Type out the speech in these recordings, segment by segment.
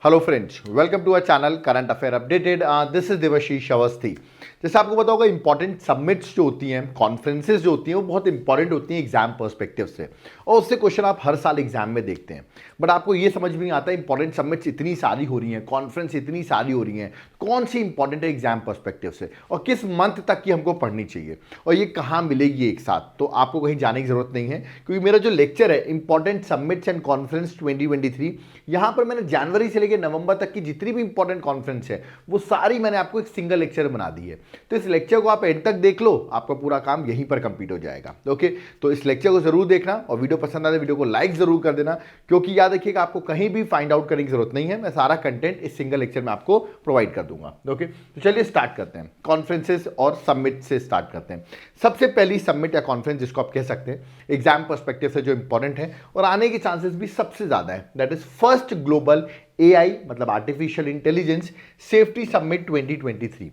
Hello friends, welcome to our channel current affair updated. This is Devashish Awasthi. जैसे आपको पता होगा, इंपॉर्टेंट सबमिट्स जो होती हैं, कॉन्फ्रेंसेस जो होती हैं, वो बहुत इंपॉर्टेंट होती हैं एग्जाम पर्सपेक्टिव से, और उससे क्वेश्चन आप हर साल एग्जाम में देखते हैं। बट आपको ये समझ में नहीं आता, इंपॉर्टेंट सबमिट्स इतनी सारी हो रही हैं, कॉन्फ्रेंस इतनी सारी हो रही हैं, कौन सी इंपॉर्टेंट है एग्जाम पर्सपेक्टिव से, और किस मंथ तक की हमको पढ़नी चाहिए, और ये कहाँ मिलेगी एक साथ। तो आपको कहीं जाने की जरूरत नहीं है, क्योंकि मेरा जो लेक्चर है इंपॉर्टेंट सबमिट्स एंड कॉन्फ्रेंस 2023, यहाँ पर मैंने जनवरी से लेकर नवंबर तक की जितनी भी इंपॉर्टेंट कॉन्फ्रेंस है वो सारी मैंने आपको एक सिंगल लेक्चर बना दी है। तो इस लेक्चर को आप एंड तक देख लो, आपका पूरा काम यहीं पर कंप्लीट हो जाएगा। ओके, तो इस लेक्चर को जरूर देखना, और वीडियो पसंद आए तो वीडियो को लाइक जरूर कर देना, क्योंकि याद रखिएगा आपको कहीं भी फाइंड आउट करने की जरूरत नहीं है, मैं सारा कंटेंट इस सिंगल लेक्चर में आपको प्रोवाइड कर दूंगा। ओके, तो चलिए स्टार्ट करते हैं, कॉन्फ्रेंसेस और सबमिट से स्टार्ट करते हैं। सबसे पहली सबमिट या कॉन्फ्रेंस जिसको आप कह सकते हैं एग्जाम पर्सपेक्टिव से जो इंपॉर्टेंट है और आने के चांसेस भी सबसे ज्यादा है, that is first global AI मतलब आर्टिफिशियल इंटेलिजेंस सेफ्टी समिट 2023।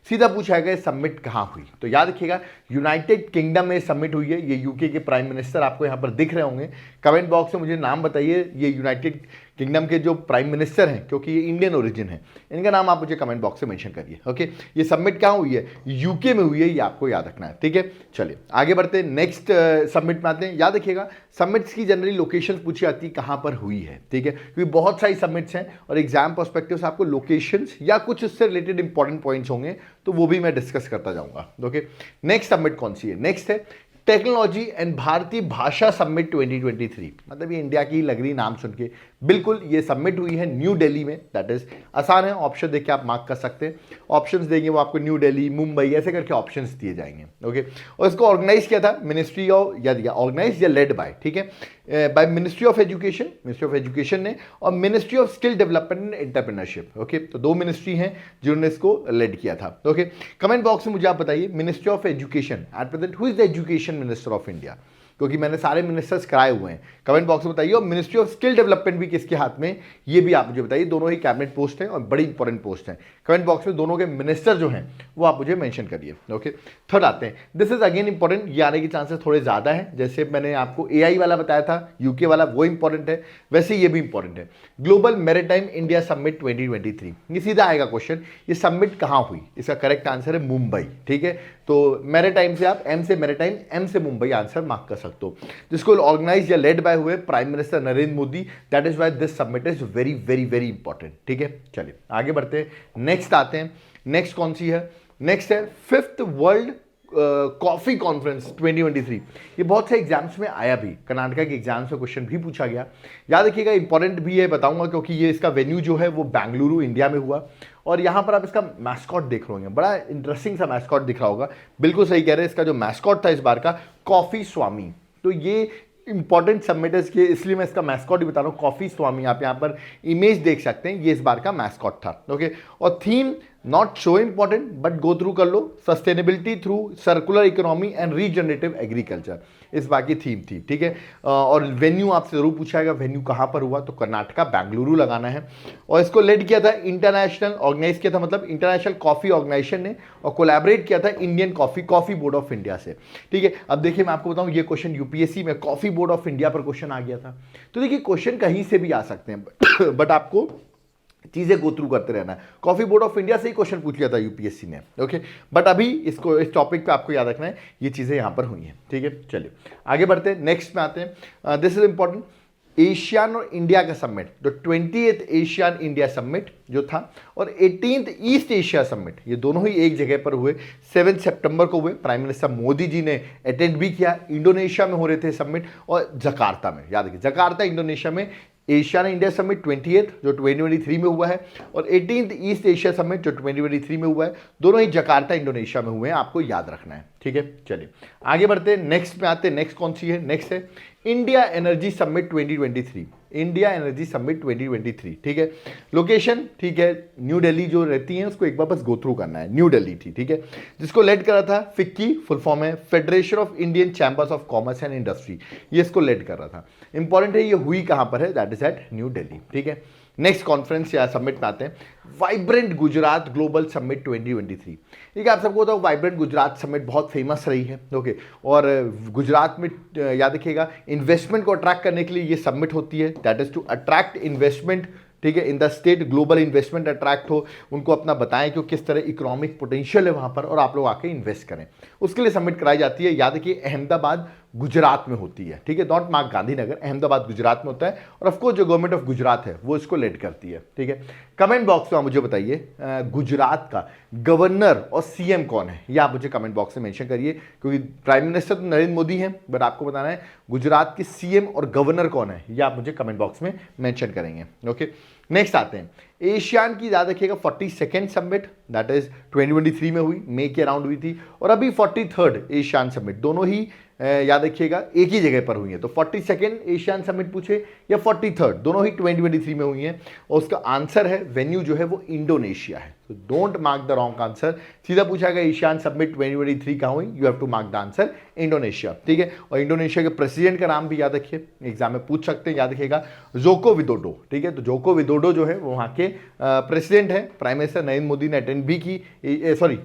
सीधा पूछा गया समिट कहां हुई, तो याद रखिएगा यूनाइटेड किंगडम में समिट हुई है। ये यूके के प्राइम मिनिस्टर आपको यहां पर दिख रहे होंगे। कमेंट बॉक्स में मुझे नाम बताइए, ये यूनाइटेड किंगडम के जो प्राइम मिनिस्टर हैं, क्योंकि ये इंडियन ओरिजिन है, इनका नाम आप मुझे कमेंट बॉक्स में मेंशन करिए। ओके, ये समिट कहां हुई है? यूके में हुई है, ये आपको याद रखना है। ठीक है, चलिए आगे बढ़ते हैं, नेक्स्ट समिट में आते हैं। याद रखिएगा समिट्स की जनरली लोकेशन पूछी जाती है कहां पर हुई है। ठीक है, क्योंकि बहुत सारी समिट्स हैं और एग्जाम पर्सपेक्टिव से आपको लोकेशंस या कुछ उससे रिलेटेड इंपॉर्टेंट पॉइंट्स होंगे, तो वो भी मैं डिस्कस करता जाऊंगा। ओके, नेक्स्ट सबमिट कौन सी है? नेक्स्ट है टेक्नोलॉजी एंड भारतीय भाषा समिट 2023। मतलब ये इंडिया की लग रही नाम सुन के, बिल्कुल ये सबमिट हुई है न्यू दिल्ली में। दैट इज आसान है, ऑप्शन देख के आप मार्क कर सकते हैं। ऑप्शंस देंगे वो आपको न्यू दिल्ली, मुंबई ऐसे करके ऑप्शंस दिए जाएंगे। ओके, और इसको ऑर्गेनाइज किया था मिनिस्ट्री ऑफ, या ऑर्गेनाइज या लेड बाय, ठीक है, बाय मिनिस्ट्री ऑफ एजुकेशन ने, और ministry of skill development and entrepreneurship. Okay, तो दो मिनिस्ट्री हैं जिन्होंने इसको लेड किया था। ओके, कमेंट बॉक्स में मुझे आप बताइए ministry of education at present who is the education minister of India, क्योंकि मैंने सारे मिनिस्टर्स कराए हुए हैं। कमेंट बॉक्स में बताइए, और मिनिस्ट्री ऑफ स्किल डेवलपमेंट भी किसके हाथ में, ये भी आप मुझे बताइए। दोनों ही कैबिनेट पोस्ट हैं और बड़ी इंपॉर्टेंट पोस्ट हैं। कमेंट बॉक्स में दोनों के मिनिस्टर जो हैं वो आप मुझे मेंशन करिए। ओके, थर्ड आते हैं, दिस इज अगेन इंपॉर्टेंट, ये आने के चांसेस थोड़े ज्यादा हैं। जैसे मैंने आपको AI वाला बताया था, यूके वाला, वो इंपॉर्टेंट है, वैसे ये भी इंपॉर्टेंट है। ग्लोबल मैरीटाइम इंडिया समिट 2023, ये सीधा आएगा क्वेश्चन, ये समिट कहां हुई? इसका करेक्ट आंसर है मुंबई। ठीक है, तो मैरीटाइम से आप M से मैरीटाइम, M से मुंबई आंसर मार्क कर सकते हो, जिसको ऑर्गेनाइज या लेड बाय हुए prime minister Narendra Modi. That is why this summit is very very very important. ठीक है, चलिए आगे बढ़ते हैं, नेक्स्ट आते हैं। नेक्स्ट कौन सी है? नेक्स्ट है फिफ्थ वर्ल्ड कॉफी कॉन्फ्रेंस 2023। ये बहुत से एग्जाम्स में आया भी, कर्नाटका के एग्जाम्स में क्वेश्चन भी पूछा गया। याद रखिएगा इंपॉर्टेंट भी है, बताऊंगा, क्योंकि ये इसका वेन्यू जो है वो बेंगलुरु इंडिया में हुआ। और यहां पर आप इसका मैस्कॉट देख रहे होंगे, बड़ा इंटरेस्टिंग सा मैस्कॉट दिख रहा होगा। बिल्कुल सही कह रहे हैं, इसका जो मैस्कॉट था इस बार का कॉफी स्वामी। तो ये इंपॉर्टेंट सबमिटर्स के, इसलिए मैं इसका मैस्कॉट ही बता रहा हूँ, कॉफी स्वामी। आप यहाँ पर इमेज देख सकते हैं, ये इस बार का मैस्कॉट था। ओके, और theme not so important, but go through कर लो, sustainability through circular economy and regenerative agriculture इस बार की थीम थी। ठीक है, और वेन्यू आपसे जरूर पूछा गया, वेन्यू कहाँ पर हुआ, तो कर्नाटका बेंगलुरु लगाना है। और इसको लेड किया था इंटरनेशनल, ऑर्गेनाइज किया था मतलब इंटरनेशनल कॉफी ऑर्गेनाइजेशन ने, और कोलैबोरेट किया था Indian coffee board of India से। ठीक है, अब देखिए मैं आपको बताऊं, ये क्वेश्चन यूपीएससी में कॉफी बोर्ड ऑफ इंडिया पर क्वेश्चन आ गया था। तो देखिए क्वेश्चन कहीं से भी आ सकते हैं, बट आपको चीजें गो थ्रू करते रहना है। कॉफी बोर्ड ऑफ इंडिया से ही क्वेश्चन पूछ लिया था यूपीएससी ने। ओके, बट अभी इसको, इस टॉपिक पे आपको याद रखना है, ये चीजें यहां पर हुई हैं। ठीक है, चलिए आगे बढ़ते हैं, नेक्स्ट में आते हैं। दिस इज इंपॉर्टेंट, एशियन और इंडिया का समिट, जो 20th एशियन इंडिया समिट जो था, और 18th ईस्ट एशिया समिट, ये दोनों ही एक जगह पर हुए। 7 सितंबर को हुए, प्राइम मिनिस्टर मोदी जी ने अटेंड भी किया। इंडोनेशिया में हो रहे थे समिट, और जकार्ता में, याद रखिए जकार्ता इंडोनेशिया में एशिया इंडिया समिट 20th जो 2023 में हुआ है, और 18th ईस्ट एशिया समिट जो 2023 में हुआ है। दोनों ही जकार्ता इंडोनेशिया में हुए हैं, आपको याद रखना है। ठीक है, चलिए आगे बढ़ते हैं, नेक्स्ट में आते हैं। नेक्स्ट कौन सी है? नेक्स्ट है India energy summit 2023। India energy summit 2023। ठीक है, लोकेशन ठीक है न्यू दिल्ली जो रहती है, उसको एक बार बस गो थ्रू करना है, न्यू दिल्ली थी। ठीक है, जिसको लेड करा था फिक्की, फुल फॉर्म है federation of Indian chambers of commerce and industry, ये इसको लेड कर रहा था। इंपॉर्टेंट है, ये हुई कहां पर है? That is at new Delhi. ठीक है, नेक्स्ट कॉन्फ्रेंस या समिट में आते हैं, वाइब्रेंट गुजरात ग्लोबल समिट 2023। ठीक है, आप सबको बताओ वाइब्रेंट गुजरात समिट बहुत फेमस रही है। ओके, और गुजरात में याद रखिएगा इन्वेस्टमेंट को अट्रैक्ट करने के लिए ये समिट होती है, that is to attract investment ठीक है, in the state global investment attract हो, उनको अपना बताएं कि किस तरह इकोनॉमिक पोटेंशियल है वहाँ पर और आप लोग आके इन्वेस्ट करें। उसके लिए समिट कराई जाती है, याद रखिए अहमदाबाद गुजरात में होती है, ठीक है, नॉट मार्क गांधीनगर, अहमदाबाद गुजरात में होता है और ऑफ कोर्स जो गवर्नमेंट ऑफ गुजरात है वो इसको लीड करती है, ठीक है। कमेंट बॉक्स में मुझे बताइए गुजरात का गवर्नर और सीएम कौन है, ये आप मुझे कमेंट बॉक्स में मेंशन करिए, क्योंकि प्राइम मिनिस्टर तो नरेंद्र मोदी हैं, बट आपको बताना है गुजरात के सीएम और गवर्नर कौन है, ये आप मुझे कमेंट बॉक्स में मेंशन करेंगे। ओके, नेक्स्ट आते हैं एशियान की, याद रखिएगा 42nd समिट दैट इज 2023 में हुई, मई के अराउंड हुई थी, और अभी 43rd एशियान समिट, दोनों ही याद रखिएगा एक ही जगह पर हुई है। तो 42nd एशियान समिट पूछे या 43rd, दोनों ही 2023 में हुई हैं और उसका आंसर है वेन्यू जो है वो इंडोनेशिया है। तो don't mark the wrong answer, सीधा पूछा गया एशियान समिट 2023 कहाँ हुई, you have to mark the answer Indonesia, ठीक है। और इंडोनेशिया के प्रेसिडेंट का नाम भी याद रखिए, एग्जाम में पूछ सकते हैं, याद रखिएगा जोको विदोडो, ठीक है। तो जोको विदोडो जो है वो वहाँ के प्रेसिडेंट है। प्राइम मिनिस्टर नरेंद्र मोदी ने अटेंड भी की, सॉरी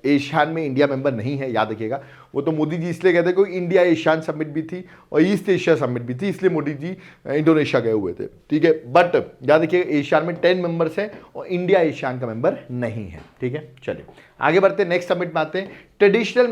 एशियान में इंडिया मेंबर नहीं है, याद रखिएगा। वो तो मोदी जी इसलिए कहते हैं क्योंकि इंडिया एशियान समिट भी थी और ईस्ट एशिया समिट भी थी, इसलिए मोदी जी इंडोनेशिया गए हुए थे, ठीक है। बट याद रखिए एशियान में 10 मेंबर्स हैं और इंडिया एशियान का मेंबर नहीं है, ठीक है। चलिए आगे बढ़ते हैं, नेक्स्ट समिट में आते हैं traditional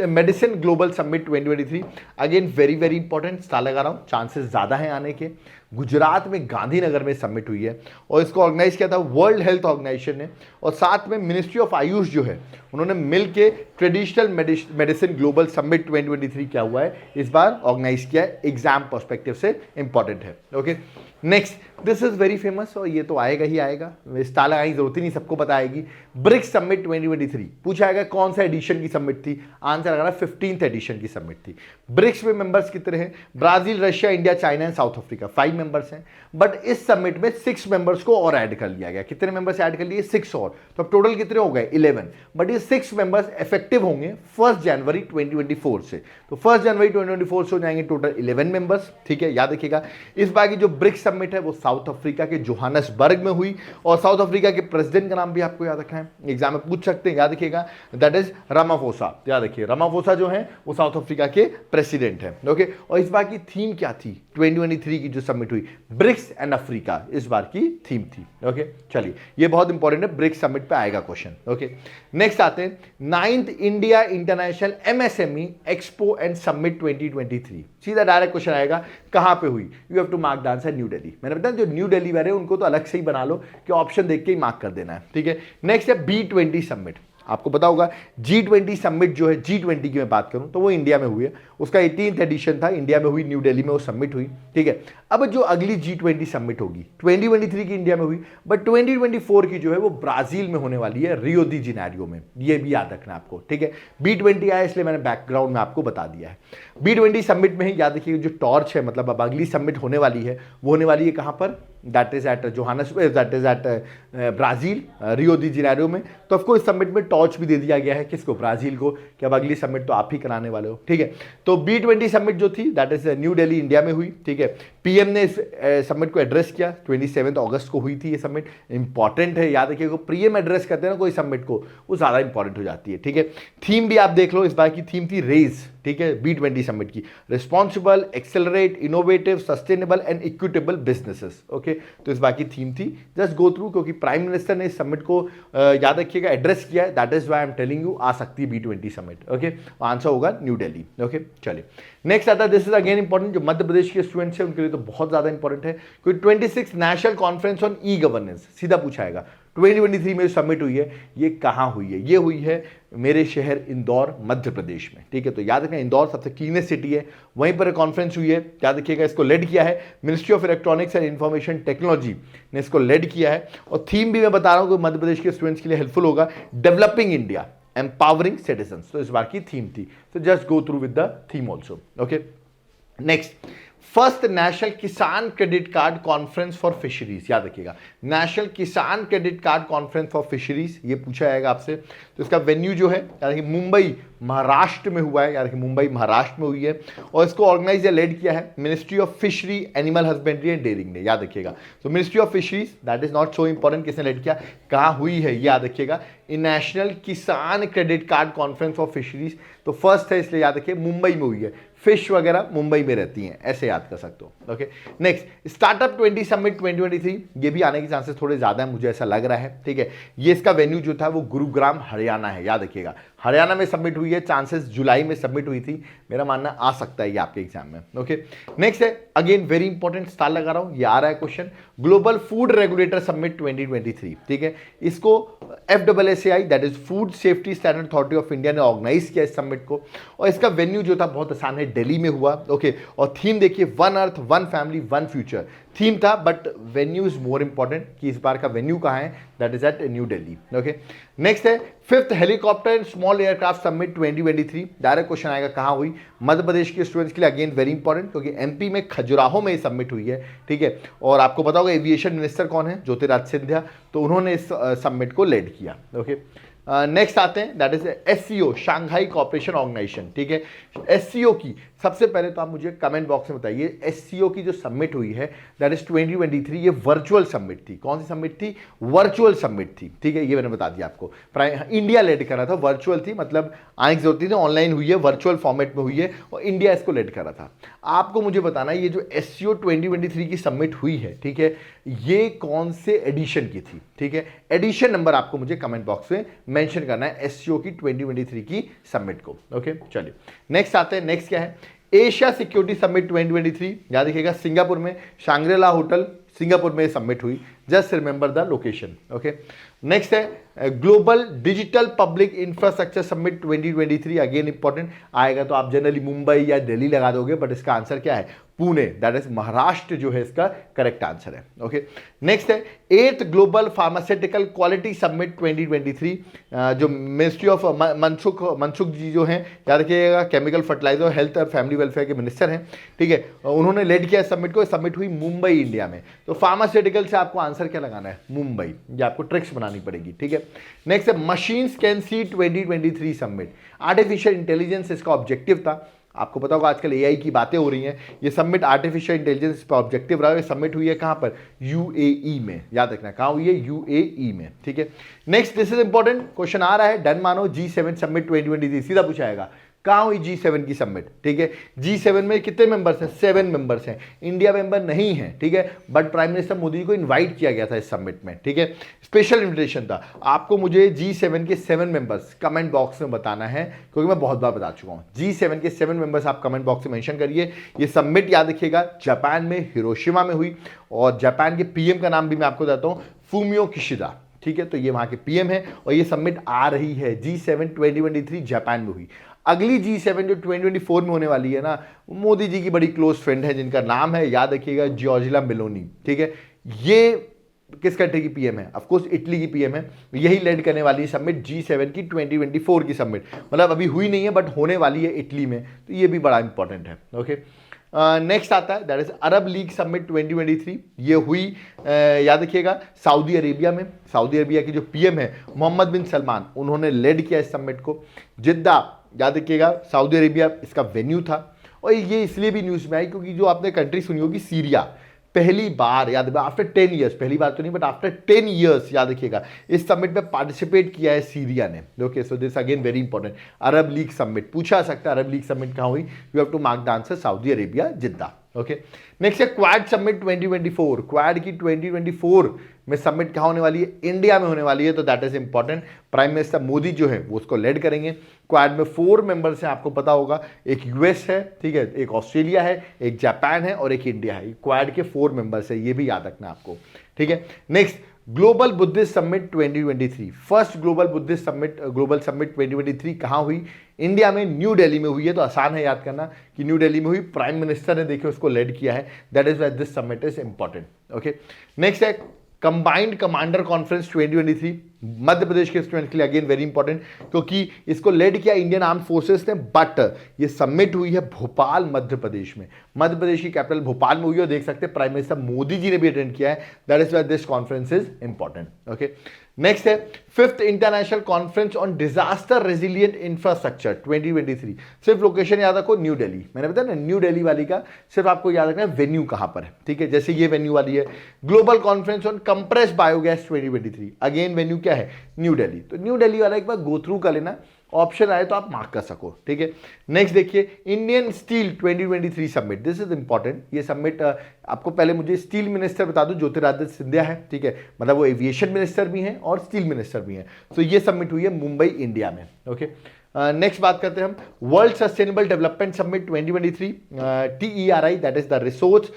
medicine global summit 2023। Again very very important, star लगा रहा हूँ, चांसेस ज़्यादा हैं आने के। गुजरात में गांधीनगर में समिट हुई है और इसको ऑर्गेनाइज किया था वर्ल्ड हेल्थ ऑर्गेनाइजेशन ने, और साथ में मिनिस्ट्री ऑफ आयुष जो है उन्होंने मिल के ट्रेडिशनल मेडिसिन ग्लोबल समिट 2023 क्या हुआ है इस बार ऑर्गेनाइज किया है, एग्जाम पर्सपेक्टिव से इंपॉर्टेंट है। Okay, next this is very famous और ये तो आएगा ही आएगा, स्टार लगाने की जरूरत ही नहीं, सबको पता आएगी। ब्रिक्स समिट 2023 पूछा जाएगा कौन सा एडिशन की समिट थी, आंसर लगाना 15th एडिशन की समिट थी। ब्रिक्स में मेंबर्स कितने हैं, Brazil, Russia, India, China and south Africa, 5 members हैं। बट इस समिट में 6 मेंबर्स को और ऐड कर लिया गया, कितने मेंबर्स ऐड कर लिए, 6 और, तो अब टोटल कितने हो गए 11। बट ये 6 मेंबर्स इफेक्टिव होंगे 1 जनवरी 2024 से, तो 1 जनवरी 2024 से हो जाएंगे टोटल 11 मेंबर्स, ठीक है। याद रखिएगा इस बार की जो ब्रिक्स समिट है वो साउथ अफ्रीका के जोहानसबर्ग में हुई और साउथ अफ्रीका के प्रेसिडेंट का नाम भी आपको याद रखना है, एग्जाम में पूछ सकते हैं, याद रखिएगा दैट इज रामाफोसा। याद रखिए रामाफोसा जो है वो साउथ अफ्रीका के प्रेसिडेंट है, ओके। और इस बार की थीम क्या थी 2023 की जो समिट हुई, ब्रिक्स एंड अफ्रीका इस बार की थीम थी, ओके। चलिए ये बहुत इंपॉर्टेंट है, ब्रिक्स समिट पे आएगा क्वेश्चन, ओके। नेक्स्ट आते हैं 9th India international MSME expo and summit 2023, सीधा डायरेक्ट क्वेश्चन आएगा कहां पे हुई, you have to mark the answer New Delhi. मैंने बताया जो न्यू दिल्ली वाले उनको तो अलग से ही बना लो कि ऑप्शन देख के ही मार्क कर देना है, ठीक है। नेक्स्ट है B20 समिट, आपको पता होगा G20 समिट जो है, G20 की मैं बात करूं तो वो इंडिया में हुई है, उसका 18th एडिशन था, इंडिया में हुई, न्यू दिल्ली में वो समिट हुई, ठीक है। अब जो अगली G20 समिट होगी 2023 की इंडिया में हुई, बट 2024 की जो है वो ब्राजील में होने वाली है, रियो दी जेनेरियो में, ये भी याद रखना आपको, ठीक है। B20 आया इसलिए मैंने बैकग्राउंड में आपको बता दिया है। B20 समिट में ही याद रखिए जो टॉर्च है, मतलब अब अगली समिट होने वाली है वो होने वाली है कहां पर, that is at Johannesburg, that is at Brazil, Rio de Janeiro में। तो ऑफको इस समिट में टॉर्च भी दे दिया गया है किसको, ब्राजील को, कि अब अगली समिट तो आप ही कराने वाले हो, ठीक है। तो B20 समिट जो थी that is new Delhi India में हुई, ठीक है। पीएम ने इस समिट को एड्रेस किया, 27 अगस्त को हुई थी ये समिट, इंपॉर्टेंट है, याद रखिए पीएम एड्रेस करते हैं ना कोई समिट को वो ज्यादा इंपॉर्टेंट हो जाती है, ठीक है। थीम भी आप देख लो, इस बार की थीम थी रेज, ठीक है, B20 समिट की, responsible, accelerate, innovative, sustainable and equitable businesses, okay. तो इस बार की थीम थी, जस्ट गो थ्रू, क्योंकि प्राइम मिनिस्टर ने इस समिट को याद रखिएगा एड्रेस किया है, that is why I am telling you आ सकती है B20 समिट, ओके। आंसर होगा न्यू दिल्ली, ओके। चलिए नेक्स्ट आता है, दिस इज अगेन इंपॉर्टेंट, जो मध्य प्रदेश के स्टूडेंट्स हैं उनके लिए तो बहुत ज्यादा इंपॉर्टेंट है, क्योंकि 26 national conference on e governance, सीधा पूछा जाएगा 2023 में समिट हुई है, ये कहां हुई है, ये हुई है मेरे शहर इंदौर मध्य प्रदेश में, ठीक है। तो याद रखना इंदौर सबसे क्लीनेस्ट सिटी है, वहीं पर कॉन्फ्रेंस हुई है, याद रखिएगा। इसको लेड किया है ministry of electronics and information technology ने इसको लेड किया है, और थीम भी मैं बता रहा हूं कि मध्य प्रदेश के स्टूडेंट्स के लिए हेल्पफुल होगा, डेवलपिंग इंडिया एम्पावरिंग सिटीजंस, तो इस बार की थीम थी। तो just go through with the theme also, okay. Next first national Kisan credit card conference for fisheries, याद रखिएगा national Kisan credit card conference for fisheries, ये पूछा जाएगा आपसे। तो इसका वेन्यू जो है याद रखिए मुंबई महाराष्ट्र में हुआ है, याद रखिए मुंबई महाराष्ट्र में हुई है, और इसको ऑर्गेनाइज या लेड किया है ministry of fishery, animal husbandry and dairying ने, याद रखिएगा। तो ministry of fisheries that is not so important किसने लेड किया, कहाँ हुई है, याद रखिएगा national Kisan credit card conference of fisheries, तो फर्स्ट है इसलिए याद रखिए मुंबई में हुई है। फिश वगैरह मुंबई में रहती हैं, ऐसे याद कर सकते हो। ओके, नेक्स्ट स्टार्टअप 20 समिट 2023, ये भी आने के चांसेस थोड़े ज्यादा है, मुझे ऐसा लग रहा है। ठीक है, ये इसका वेन्यू जो था वो गुरुग्राम हरियाणा है, याद रखिएगा। हरियाणा में सबमिट हुई है, चांसेस जुलाई में सबमिट हुई थी, मेरा मानना आ सकता है ये आपके एग्जाम में। ओके, नेक्स्ट है अगेन वेरी इंपॉर्टेंट, स्टार लगा रहा हूं, ये आ रहा है question, global food regulator summit 2023। ठीक है, इसको FSSAI that is food safety standard authority of India ने ऑर्गेनाइज किया इस समिट को, और इसका वेन्यू जो था बहुत आसान है, दिल्ली में हुआ। ओके, और थीम देखिए, one earth one family one future theme था, but venue is more important कि इस बार का वेन्यू कहाँ है, that is at new Delhi. Okay, next है fifth helicopter and small aircraft summit 2023, direct question आएगा कहाँ हुई, मध्य प्रदेश के स्टूडेंट्स के लिए अगेन वेरी इंपॉर्टेंट, क्योंकि MP में खजुराहो में सबमिट हुई है। ठीक है, और आपको पता होगा एविएशन मिनिस्टर कौन है, ज्योतिरादित्य सिंधिया, तो उन्होंने इस समिट को लीड किया। ओके, नेक्स्ट आते हैं, that is SCO, Shanghai Cooperation Organisation. ठीक है, SCO की सबसे पहले तो आप मुझे कमेंट बॉक्स में बताइए, SCO की जो सबमिट हुई है दैट इज 2023, ये वर्चुअल सबमिट थी। कौन सी सबमिट थी? वर्चुअल सबमिट थी। ठीक है, ये मैंने बता दिया आपको, इंडिया लेड कर रहा था, वर्चुअल थी, मतलब आने की जरूरत नहीं, ऑनलाइन हुई है, वर्चुअल फॉर्मेट में हुई है, और इंडिया इसको लेड कर रहा था। आपको मुझे बताना है ये जो SCO 2023 की सबमिट हुई है, ठीक है, ये कौन से एडिशन की थी? ठीक है, एडिशन नंबर आपको मुझे कमेंट बॉक्स में मेंशन करना है SCO की 2023 की सबमिट को। ओके, चलिए नेक्स्ट आते हैं, नेक्स्ट क्या है, एशिया सिक्योरिटी समिट 2023, याद रखिएगा सिंगापुर में, शांग्रीला होटल सिंगापुर में सबमिट हुई, just remember the location. Okay, next है global digital public infrastructure summit 2023, again important आएगा तो आप जनरली मुंबई या दिल्ली लगा दोगे, बट इसका आंसर क्या है? पुणे, दैट इज महाराष्ट्र जो है इसका करेक्ट आंसर है। ओके, नेक्स्ट है 8th global pharmaceutical quality summit 2023, जो मिनिस्ट्री ऑफ मनसुख जी जो हैं, याद रखिएगा केमिकल फर्टिलाइजर हेल्थ और फैमिली वेलफेयर के मिनिस्टर हैं। ठीक है, उन्होंने लीड किया समिट को, सबमिट हुई मुंबई इंडिया में, तो फार्मास्यूटिकल से आपको आंसर क्या लगाना है? मुंबई, ये आपको ट्रिक्स बनानी पड़ेगी। ठीक है, नेक्स्ट है machine can see 2023 summit, artificial intelligence इसका ऑब्जेक्टिव था। आपको पता होगा आजकल AI की बातें हो रही हैं, ये सबमिट आर्टिफिशियल इंटेलिजेंस पर ऑब्जेक्टिव रहा है, सबमिट हुई है कहां पर? UAE में, याद रखना कहां हुई है? UAE में। ठीक है, next this is important question आ रहा है, डन मानो G7 समिट 2023, सीधा पूछा जाएगा कहां हुई G7 की सबमिट। ठीक है, G7 में कितने मेंबर्स हैं? 7 मेंबर्स हैं, इंडिया मेंबर नहीं है। ठीक है, बट प्राइम मिनिस्टर मोदी को इनवाइट किया गया था इस समिट में। ठीक है, स्पेशल इन्विटेशन था। आपको मुझे G7 के 7 मेंबर्स कमेंट बॉक्स में बताना है, क्योंकि मैं बहुत बार बता चुका हूं। G7 के 7 मेंबर्स आप कमेंट बॉक्स में मेंशन करिए। ये समिट याद रखिएगा जापान में हिरोशिमा में हुई, और जापान के PM का नाम भी मैं आपको बताता हूं, फूमियो किशिदा। ठीक है, तो ये वहां के PM है, और ये समिट आ रही है G7 2023 जापान में हुई। अगली G7 जो 2024 में होने वाली है ना, मोदी जी की बड़ी क्लोज फ्रेंड है जिनका नाम है, याद रखिएगा, जॉर्जिया मेलोनी। ठीक है, ये किस कंट्री की PM है? ऑफकोर्स इटली की PM है, यही लीड करने वाली है सबमिट G7 की 2024 की सबमिट, मतलब अभी हुई नहीं है बट होने वाली है इटली में, तो ये भी बड़ा इंपॉर्टेंट है। ओके, नेक्स्ट आता है that is Arab League summit 2023, ये हुई याद रखिएगा सऊदी अरेबिया में। सऊदी अरेबिया की जो PM है मोहम्मद बिन सलमान, उन्होंने लीड किया इस समिट को, जिद्दा, याद रखिएगा सऊदी अरेबिया इसका वेन्यू था। और ये इसलिए भी न्यूज़ में आई क्योंकि जो आपने कंट्री सुनी होगी सीरिया, पहली बार, याद आफ्टर 10 ईयर्स, पहली बार तो नहीं बट आफ्टर 10 ईयर्स, याद रखिएगा इस समिट में पार्टिसिपेट किया है सीरिया ने। Okay, so this again very important, Arab League summit पूछा सकता है, अरब लीग समिट कहां हुई? You have to mark the answer Saudi Arabia, Jeddah. Okay, next है क्वाड समिट 2024, क्वाड की 2024 में सबमिट कहां होने वाली है? इंडिया में होने वाली है, तो that is important. Prime minister Modi जो है वो उसको लीड करेंगे। क्वाड में 4 मेंबर्स हैं, आपको पता होगा, एक US है, ठीक है, एक ऑस्ट्रेलिया है, एक जापान है और एक इंडिया है। क्वाड के 4 मेंबर्स है, ये भी याद रखना आपको। ठीक है, next global Buddhist summit 2023, first global Buddhist summit, global summit 2023 कहां हुई? इंडिया में, न्यू दिल्ली में हुई है, तो आसान है याद करना कि न्यू दिल्ली में हुई, प्राइम मिनिस्टर ने देखिए उसको लीड किया है, that is why this summit is important. Okay, next है कंबाइंड कमांडर कॉन्फ्रेंस 2023, मध्य प्रदेश के स्टूडेंट के लिए अगेन वेरी इंपॉर्टेंट, क्योंकि इसको लीड किया इंडियन आर्म फोर्सेस ने, बट ये सबमिट हुई है भोपाल मध्य प्रदेश में। मध्य प्रदेश की कैपिटल भोपाल में हुई है, और देख सकते हैं प्राइम मिनिस्टर मोदी जी ने भी अटेंड किया है, that is why this conference is important. Okay, next है 5th international conference on disaster resilient infrastructure 2023, सिर्फ लोकेशन याद रखो न्यू दिल्ली, मैंने बताया ना न्यू दिल्ली वाली का सिर्फ आपको याद रखना है वेन्यू कहां पर है। ठीक है, जैसे ये वेन्यू वाली है global conference on compressed biogas 2023, again venue क्या है? न्यू दिल्ली। तो न्यू दिल्ली वाला एक बार गो थ्रू कर लेना, ऑप्शन आए तो आप मार्क कर सको, ठीक है। नेक्स्ट देखिए, Indian steel 2023 summit, this is important. ये समिट आपको पहले मुझे स्टील मिनिस्टर बता दूं, ज्योतिरादित्य सिंधिया है, ठीक है, मतलब वो एविएशन मिनिस्टर भी हैं और स्टील मिनिस्टर भी हैं। तो ये समिट हुई है मुंबई इंडिया में, ओके। नेक्स्ट बात करते हैं हम world sustainable development summit 2023, TERI, that is the resource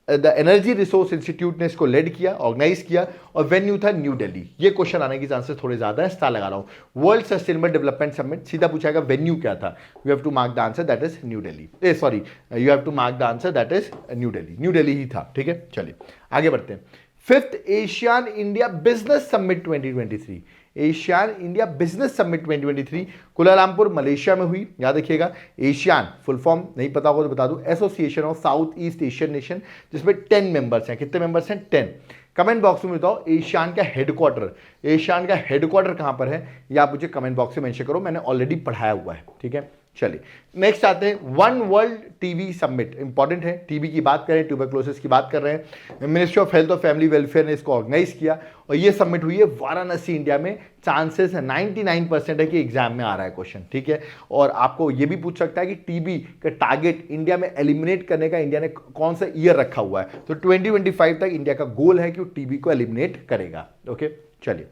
the energy resource institute ने इसको लेड किया, ऑर्गेनाइज किया, और वेन्यू था न्यू दिल्ली। ये क्वेश्चन आने की चांसेस थोड़े ज्यादा है, स्टार लगा रहा हूं। वर्ल्ड सस्टेनेबल डेवलपमेंट समिट, सीधा पूछाएगा वेन्यू क्या था, you have to mark the answer that is new Delhi, sorry, you have to mark the answer that is new Delhi, new Delhi ही था, ठीक है। चलिए आगे बढ़ते हैं। Fifth ASEAN India business summit 2023, ASEAN India business summit 2023 Kuala Lumpur Malaysia में हुई, याद रखिएगा। एशियान फुल फॉर्म नहीं पता होगा तो बता दूं, association of south east Asian nation, जिसमें 10 मेंबर्स हैं। कितने मेंबर्स हैं? 10। कमेंट बॉक्स में बताओ एशियान का हेडक्वार्टर कहां पर है, या आप मुझे कमेंट बॉक्स में मेंशन करो, मैंने ऑलरेडी पढ़ाया हुआ है, ठीक है। चलिए नेक्स्ट आते हैं one world TB summit, important है, टीबी की बात करें, ट्यूबरक्लोसिस की बात कर रहे हैं। मिनिस्ट्री ऑफ हेल्थ और फैमिली वेलफेयर ने इसको ऑर्गेनाइज किया और ये समिट हुई है वाराणसी इंडिया में। चांसेस 99% है कि एग्जाम में आ रहा है क्वेश्चन, ठीक है। और आपको ये भी पूछ सकता है कि टीबी का टारगेट इंडिया में एलिमिनेट करने का इंडिया ने कौन सा ईयर रखा हुआ है, तो 2025 तक इंडिया का गोल है कि वो टीबी को एलिमिनेट करेगा, ओके। चलिए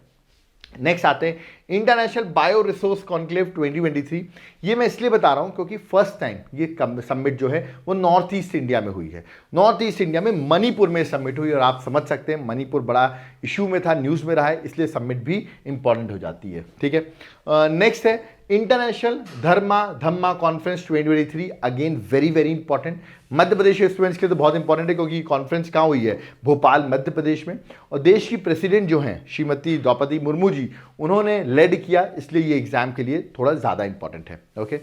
नेक्स्ट आते हैं इंटरनेशनल बायो रिसोर्स कॉन्क्लेव 2023। ये मैं इसलिए बता रहा हूं क्योंकि फर्स्ट टाइम ये समिट जो है वो नॉर्थ ईस्ट इंडिया में हुई है। नॉर्थ ईस्ट इंडिया में मणिपुर में समिट हुई, और आप समझ सकते हैं मणिपुर बड़ा इशू में था, न्यूज में रहा है, इसलिए समिट भी इंपॉर्टेंट हो जाती है, ठीक है। नेक्स्ट है international Dhamma conference 2023, again very very important. Madhya Pradesh के स्टूडेंट्स के लिए तो बहुत इंपॉर्टेंट है क्योंकि कॉन्फ्रेंस कहाँ हुई है? भोपाल मध्य प्रदेश में, और देश की प्रेसिडेंट जो हैं श्रीमती द्रौपदी मुर्मू जी, उन्होंने लेड किया, इसलिए ये एग्जाम के लिए थोड़ा ज़्यादा इंपॉर्टेंट है, ओके।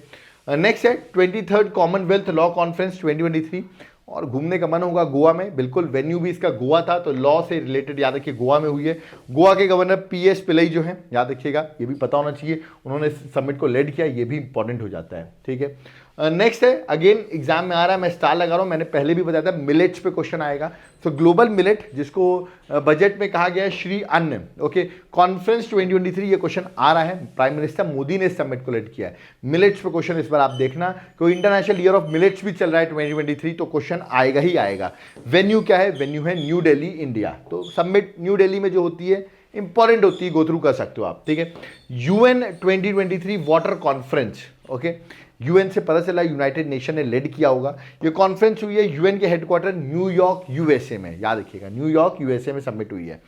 नेक्स्ट है 23rd कॉमनवेल्थ लॉ कॉन्फ्रेंस 2023, और घूमने का मन होगा गोवा में, बिल्कुल वेन्यू भी इसका गोवा था, तो लॉ से रिलेटेड याद रखिए गोवा में हुई है। गोवा के गवर्नर PS पिल्लई जो हैं, याद रखिएगा, ये भी पता होना चाहिए, उन्होंने समिट को लेड किया, ये भी इंपॉर्टेंट हो जाता है, ठीक है। नेक्स्ट है अगेन एग्जाम में आ रहा है, मैं स्टार लगा रहा हूं, मैंने पहले भी बताया था मिलेट्स पे क्वेश्चन आएगा। तो ग्लोबल मिलेट, जिसको बजट में कहा गया है श्री अन्न, ओके, कॉन्फ्रेंस 2023, ये क्वेश्चन आ रहा है, प्राइम मिनिस्टर मोदी ने समिट को लेड किया है। मिलेट्स पे क्वेश्चन इस बार आप देखना, क्योंकि इंटरनेशनल ईयर ऑफ मिलेट्स भी चल रहा है 2023, तो क्वेश्चन आएगा ही आएगा। वेन्यू क्या है? वेन्यू है न्यू दिल्ली इंडिया। तो समिट न्यू दिल्ली में जो होती है इंपॉर्टेंट होती है, गो थ्रू कर सकते हो आप, ठीक है। UN 2023 water conference, okay, UN से पता चला यूनाइटेड नेशन ने लेड किया होगा। ये कॉन्फ्रेंस हुई है यूएन के हेडक्वार्टर न्यूयॉर्क USA में, याद रखिएगा न्यूयॉर्क USA में समिट हुई है।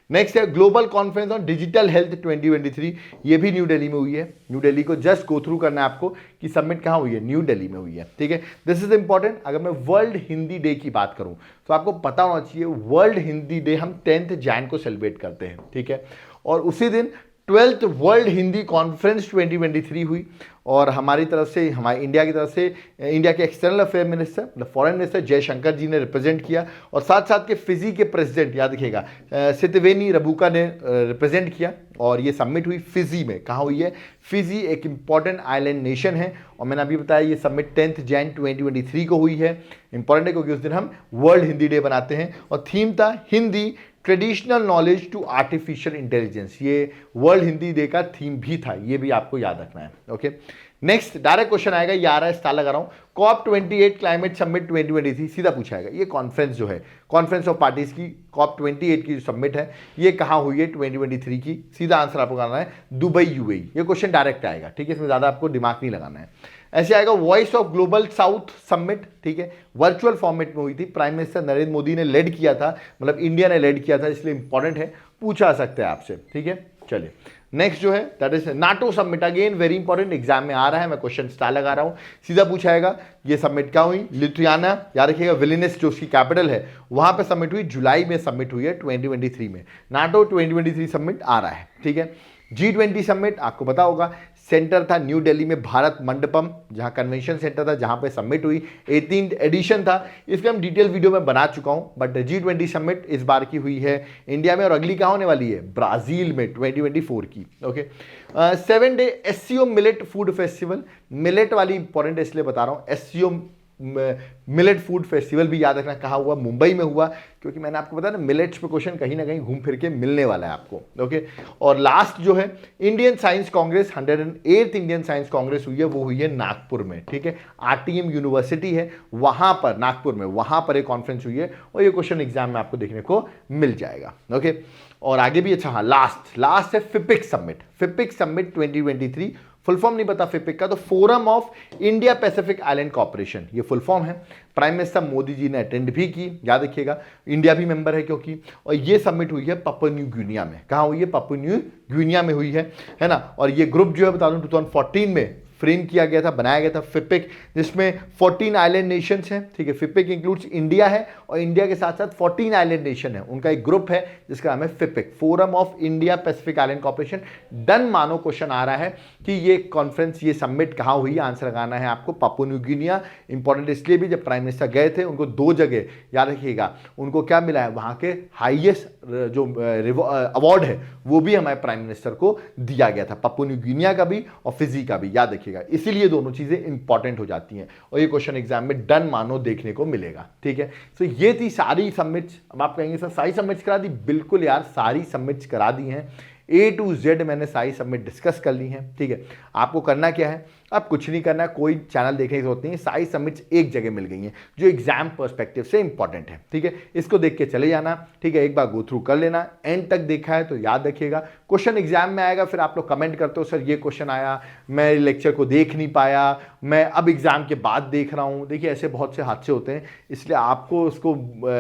नेक्स्ट है global conference on digital health 2023, ये भी न्यू दिल्ली में हुई है। न्यू दिल्ली को जस्ट गो थ्रू करना है आपको कि समिट कहाँ हुई है, न्यू दिल्ली में हुई है, ठीक है। This is important. अगर मैं वर्ल्ड हिंदी डे की बात करूं तो आपको पता होना चाहिए वर्ल्ड हिंदी डे हम 10th जैन को सेलिब्रेट करते हैं, ठीक है। और उसी दिन 12th वर्ल्ड हिंदी कॉन्फ्रेंस 2023 हुई, और हमारी तरफ से, हमारे इंडिया की तरफ से, इंडिया के external affair minister, foreign minister Jaishankar ji ने रिप्रेजेंट किया, और साथ साथ के फिजी के प्रेसिडेंट, याद रखिएगा, सितवेनी रबुका ने रिप्रेजेंट किया। और ये समिट हुई फिजी में, कहाँ हुई है? फिजी एक इंपॉर्टेंट आइलैंड नेशन है, और मैंने अभी बताया ये समिट 10th जैन 2023 को हुई है। इंपॉर्टेंट है क्योंकि उस दिन हम वर्ल्ड हिंदी डे बनाते हैं, और थीम था Hindi traditional knowledge to artificial intelligence. ये वर्ल्ड हिंदी डे का थीम भी था, ये भी आपको याद रखना है, ओके। नेक्स्ट डायरेक्ट क्वेश्चन आएगा, ये आ रहा है, स्टार लगा रहा हूं, COP28 क्लाइमेट समिट 2023, सीधा पूछा जाएगा। ये कॉन्फ्रेंस जो है, कॉन्फ्रेंस ऑफ पार्टीज की COP28 की जो समिट है, ये कहाँ हुई है 2023 की? सीधा आंसर आपको करना है दुबई UAE। ये क्वेश्चन डायरेक्ट आएगा, ठीक है, इसमें ज्यादा आपको दिमाग नहीं लगाना है। ऐसे आएगा voice of global south summit, ठीक है, वर्चुअल फॉर्मेट में हुई थी, प्राइम मिनिस्टर नरेंद्र मोदी ने लेड किया था, मतलब इंडिया ने लेड किया था, इसलिए इंपॉर्टेंट है, पूछा सकते हैं आपसे, ठीक है। चलिए नेक्स्ट जो है that is NATO summit, again very important, exam में आ रहा है, मैं क्वेश्चन स्टार लगा रहा हूं, सीधा पूछाएगा ये समिट क्या हुई? लिथुआनिया, याद रखिएगा, विलिनियस जो उसकी कैपिटल है, वहां पे समिट हुई, जुलाई में समिट हुई है 2023 में। नाटो 2023 समिट आ रहा है, ठीक है। G20 समिट आपको पता होगा, सेंटर था न्यू दिल्ली में भारत मंडपम, जहां कन्वेंशन सेंटर था, जहां पे समिट हुई, 18th एडिशन था, इसके हम डिटेल वीडियो में बना चुका हूं। बट G20 समिट इस बार की हुई है इंडिया में, और अगली कहां होने वाली है? ब्राजील में 2024 की, okay. 7 day SCO millet food festival, millet वाली इंपॉर्टेंट इसलिए बता रहा हूं, SCO मिलेट फूड फेस्टिवल भी याद रखना कहाँ हुआ, मुंबई में हुआ, क्योंकि मैंने आपको बताया ना मिलेट्स पे क्वेश्चन कहीं ना कहीं घूम फिर के मिलने वाला है आपको। ओके, और लास्ट जो है Indian science Congress, 108th Indian science Congress हुई है, वो हुई है नागपुर में। ठीक है, आरटीएम यूनिवर्सिटी है वहां पर, नागपुर में, वहां पर एक कॉन्फ्रेंस हुई है और ये क्वेश्चन एग्जाम में आपको देखने को मिल जाएगा। ओके, और आगे भी अच्छा, हाँ लास्ट है फिपिक समिट। फिपिक समिट 2023, फुल फॉर्म नहीं पता फिपिक का, तो forum of India Pacific island corporation, ये फुल फॉर्म है। प्राइम मिनिस्टर मोदी जी ने अटेंड भी की, याद रखिएगा इंडिया भी मेंबर है क्योंकि, और ये समिट हुई है पापुआ न्यू गिनिया में। कहाँ हुई है? पापुआ न्यू गिनिया में हुई है ना। और ये ग्रुप जो है बता दूं 2014 में फ्रेम किया गया था, बनाया गया था फिपिक, जिसमें 14 आइलैंड नेशंस हैं। ठीक है, फिपिक इंक्लूड्स इंडिया है और इंडिया के साथ साथ 14 आइलैंड नेशन है, उनका एक ग्रुप है जिसका नाम है FIPIC, forum of India Pacific island corporation. Done मानो क्वेश्चन आ रहा है कि ये कॉन्फ्रेंस, ये समिट कहाँ हुई, आंसर लगाना है आपको पापुआ न्यू गिनिया। इंपॉर्टेंट इसलिए भी जब प्राइम मिनिस्टर गए थे उनको 2 जगह याद रखिएगा, उनको क्या मिला है, वहाँ के हाईएस्ट जो अवार्ड है वो भी हमारे प्राइम मिनिस्टर को दिया गया था, पापुआ न्यू गिनिया का भी और फिजी का भी, याद रखिएगा। इसीलिए दोनों चीजें इंपॉर्टेंट हो जाती हैं और ये क्वेश्चन एग्जाम में डन मानो देखने को मिलेगा। ठीक है, तो ये थी सारी सबमिट्स। अब आप कहेंगे सर सारी सबमिट्स करा दी, बिल्कुल यार सारी सबमिट्स करा दी हैं, A to Z मैंने सारी सबमिट डिस्कस कर ली हैं। ठीक है, आपको करना क्या है, अब कुछ नहीं करना, कोई चैनल देखने की जरूरत नहीं है, सारी सबमिट्स एक जगह मिल गई हैं जो एग्जाम पर्सपेक्टिव से इंपॉर्टेंट है। ठीक है, इसको देख के चले जाना। ठीक है, एक बार गो थ्रू कर लेना, एंड तक देखा है तो याद रखिएगा क्वेश्चन एग्जाम में आएगा, फिर आप लोग कमेंट करते हो सर ये क्वेश्चन आया, मैं लेक्चर को देख नहीं पाया, मैं अब एग्जाम के बाद देख रहा हूँ। देखिए ऐसे बहुत से हादसे होते हैं, इसलिए आपको उसको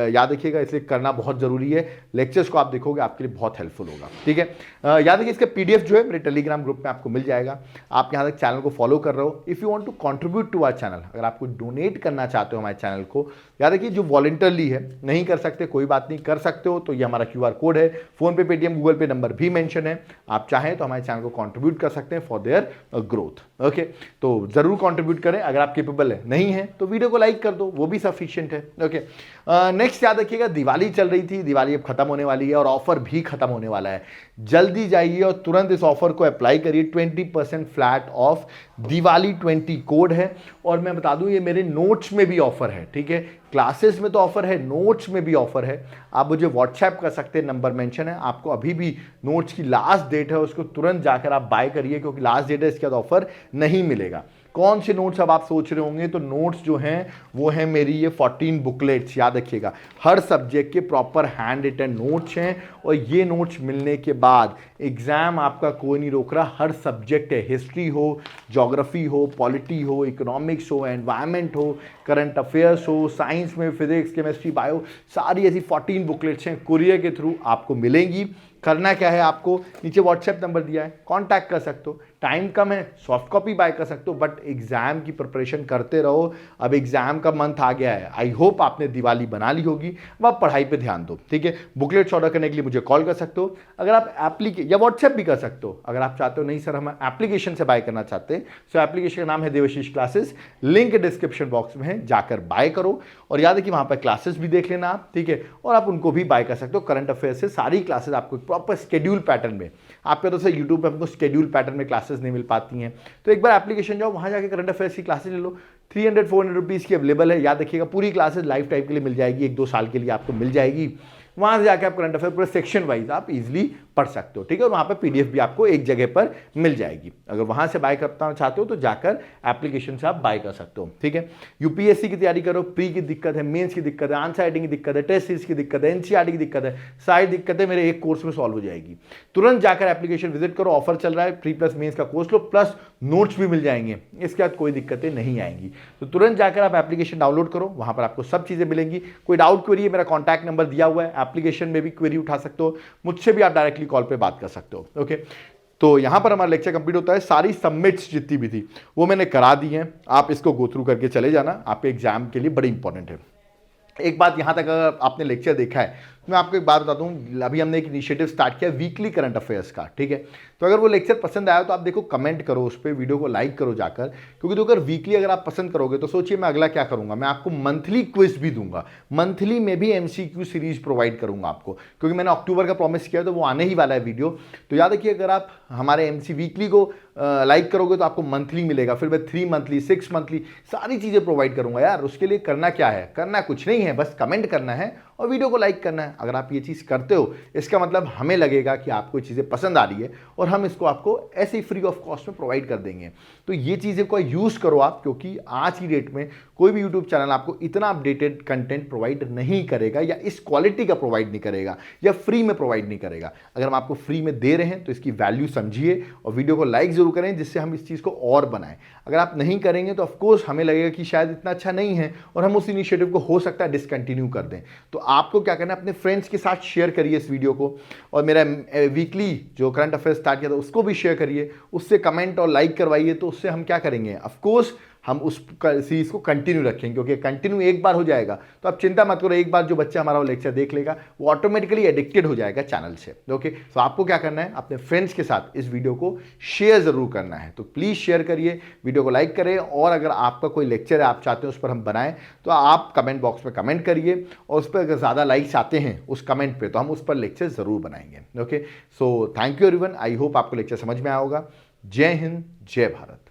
याद रखिएगा, इसलिए करना बहुत जरूरी है। लेक्चर्स को आप देखोगे आपके लिए बहुत हेल्पफुल होगा। ठीक है, याद रखिए इसका PDF जो है मेरे टेलीग्राम ग्रुप में आपको मिल जाएगा। आप यहाँ तक चैनल को फॉलो कर रहे हो, if you want to contribute to our channel, अगर आपको डोनेट करना चाहते हो हमारे चैनल को, याद रखिए जो वॉलंटरली है, नहीं कर सकते कोई बात नहीं, कर सकते हो तो ये हमारा QR कोड है, फोन पे, पेटीएम, गूगल पे नंबर भी मेंशन है, आप चाहें तो हमारे चैनल को कंट्रीब्यूट कर सकते हैं फॉर देयर ग्रोथ। ओके, तो जरूर कंट्रीब्यूट करें, अगर आप केपेबल है, नहीं है तो वीडियो को लाइक कर दो, वो भी सफिशिएंट है। ओके, नेक्स्ट याद रखिएगा दिवाली चल रही थी, दिवाली अब खत्म होने वाली है और ऑफर भी खत्म होने वाला है। जल्दी जाइए और तुरंत इस ऑफर को अप्लाई करिए, 20% फ्लैट ऑफ दिवाली 20 कोड है। और मैं बता दूं ये मेरे नोट्स में भी ऑफर है। ठीक है, क्लासेस में तो ऑफर है, नोट्स में भी ऑफर है। आप मुझे व्हाट्सएप कर सकते हैं, नंबर मेंशन है, आपको अभी भी नोट्स की लास्ट डेट है, उसको तुरंत जाकर आप बाय करिए क्योंकि लास्ट डेट है, इसके बाद ऑफर नहीं मिलेगा। कौन से नोट्स अब आप सोच रहे होंगे, तो नोट्स जो हैं वो हैं मेरी ये 14 बुकलेट्स, याद रखिएगा हर सब्जेक्ट के प्रॉपर हैंड रिटन नोट्स हैं और ये नोट्स मिलने के बाद एग्जाम आपका कोई नहीं रोक रहा। हर सब्जेक्ट है, हिस्ट्री हो, ज्योग्राफी हो, पॉलिटी हो, इकोनॉमिक्स हो, एनवायरनमेंट हो, करंट अफेयर्स हो, साइंस में फिजिक्स, केमिस्ट्री, बायो, सारी ऐसी 14 बुकलेट्स हैं, कुरियर के थ्रू आपको मिलेंगी। करना क्या है, आपको नीचे व्हाट्सएप नंबर दिया है, कांटेक्ट कर सकते हो। टाइम कम है, सॉफ्ट कॉपी बाय कर सकते हो, बट एग्जाम की प्रिपरेशन करते रहो। अब एग्जाम का मंथ आ गया है, आई होप आपने दिवाली बना ली होगी, अब आप पढ़ाई पे ध्यान दो। ठीक है, बुकलेट्स ऑर्डर करने के लिए मुझे कॉल कर सकते हो, अगर आप या व्हाट्सएप भी कर सकते हो। अगर आप चाहते हो नहीं सर हम एप्लीकेशन से बाय करना चाहते हैं, तो एप्लीकेशन का नाम है Devashish classes, link description box में है, जाकर बाय करो। और याद है कि वहां पर क्लासेस भी देख लेना आप। ठीक है, और आप उनको भी बाय कर सकते हो। करंट अफेयर से सारी क्लासेस आपको प्रॉपर शेड्यूल पैटर्न में, आपके तो से यूट्यूब पे हमको शेड्यूल पैटर्न में क्लासेस नहीं मिल पाती हैं, तो एक बार एप्लीकेशन जाओ, वहां जाके करंट अफेयर्स की क्लासेस ले लो। 300-400 रुपीज़ की अवेलेबल है, याद रखिएगा पूरी क्लासेस लाइफ टाइम के लिए मिल जाएगी, 1-2 साल के लिए आपको मिल जाएगी। वहां से जाकर आप करंट अफेयर पूरे सेक्शन वाइज आप इजीली पढ़ सकते हो। ठीक है, और वहां पर PDF भी आपको एक जगह पर मिल जाएगी। अगर वहां से बाय करना चाहते हो तो जाकर एप्लीकेशन से आप बाय कर सकते हो। ठीक है, यूपीएससी की तैयारी करो, प्री की दिक्कत है, मेंस की दिक्कत है, आंसर राइटिंग की दिक्कत है, टेस्ट सीरीज की दिक्कत है, NCERT की दिक्कत है, सारी दिक्कतें मेरे एक कोर्स में सॉल्व हो जाएगी। तुरंत जाकर एप्लीकेशन विजिट करो, ऑफर चल रहा है, 3+ मेंस का कोर्स लो, प्लस नोट्स भी मिल जाएंगे, इसके बाद कोई दिक्कतें नहीं आएंगी। तो तुरंत जाकर आप एप्लीकेशन डाउनलोड करो, वहां पर आपको सब चीजें मिलेंगी। कोई डाउट क्वेरी है, मेरा कॉन्टैक्ट नंबर दिया हुआ है, एप्लीकेशन में भी क्वेरी उठा सकते हो, मुझसे भी आप डायरेक्टली कॉल पे बात कर सकते हो। ओके, तो यहां पर हमारा लेक्चर कंप्लीट होता है। सारी सबमिट्स जितनी भी थी वो मैंने करा दी हैं, आप इसको गो थ्रू करके चले जाना, आपके एग्जाम के लिए बड़ी इंपॉर्टेंट है। एक बात, यहां तक अगर आपने लेक्चर देखा है मैं आपको एक बात बताता हूँ, अभी हमने एक इनिशिएटिव स्टार्ट किया वीकली करंट अफेयर्स का, ठीक है। तो अगर वो लेक्चर पसंद आया तो आप देखो कमेंट करो उस पर, वीडियो को लाइक करो जाकर, क्योंकि तो अगर वीकली अगर आप पसंद करोगे तो सोचिए मैं अगला क्या करूंगा, मैं आपको मंथली क्विज भी दूंगा, मंथली में भी एमसीक्यू सीरीज प्रोवाइड करूंगा आपको, क्योंकि मैंने अक्टूबर का प्रॉमिस किया तो वो आने ही वाला है वीडियो। तो याद रखिए अगर आप हमारे एमसी वीकली को लाइक करोगे तो आपको मंथली मिलेगा, फिर मैं 3 मंथली 6 मंथली सारी चीज़ें प्रोवाइड करूंगा यार। उसके लिए करना क्या है, करना कुछ नहीं है, बस कमेंट करना है और वीडियो को लाइक करना है। अगर आप ये चीज़ करते हो इसका मतलब हमें लगेगा कि आपको चीज़ें पसंद आ रही है और हम इसको आपको ऐसे ही फ्री ऑफ कॉस्ट में प्रोवाइड कर देंगे। तो ये चीज़ें को यूज़ करो आप, क्योंकि आज की डेट में कोई भी यूट्यूब चैनल आपको इतना अपडेटेड कंटेंट प्रोवाइड नहीं करेगा या इस क्वालिटी का प्रोवाइड नहीं करेगा या फ्री में प्रोवाइड नहीं करेगा। अगर हम आपको फ्री में दे रहे हैं तो इसकी वैल्यू समझिए और वीडियो को लाइक जरूर करें, जिससे हम इस चीज़ को और बनाएं। अगर आप नहीं करेंगे तो ऑफकोर्स हमें लगेगा कि शायद इतना अच्छा नहीं है और हम उस इनिशिएटिव को हो सकता है डिसकंटिन्यू कर दें। तो आपको क्या करना है, अपने फ्रेंड्स के साथ शेयर करिए इस वीडियो को, और मेरा वीकली जो करंट अफेयर्स स्टार्ट किया था उसको भी शेयर करिए, उससे कमेंट और लाइक करवाइए। तो उससे हम क्या करेंगे, ऑफकोर्स हम उस सीरीज को कंटिन्यू रखेंगे, क्योंकि कंटिन्यू एक बार हो जाएगा तो आप चिंता मत करो, एक बार जो बच्चा हमारा वो लेक्चर देख लेगा वो ऑटोमेटिकली एडिक्टेड हो जाएगा चैनल से। ओके, तो आपको क्या करना है, अपने फ्रेंड्स के साथ इस वीडियो को शेयर जरूर करना है। तो प्लीज़ शेयर करिए, वीडियो को लाइक करें, और अगर आपका कोई लेक्चर है आप चाहते हैं उस पर हम बनाएं तो आप कमेंट बॉक्स में कमेंट करिए, और उस पर अगर ज़्यादा लाइक्स आते हैं उस कमेंट पर तो हम उस पर लेक्चर ज़रूर बनाएंगे। Okay, so thank you everyone, I hope आपको लेक्चर समझ में आया होगा। जय हिंद, जय भारत।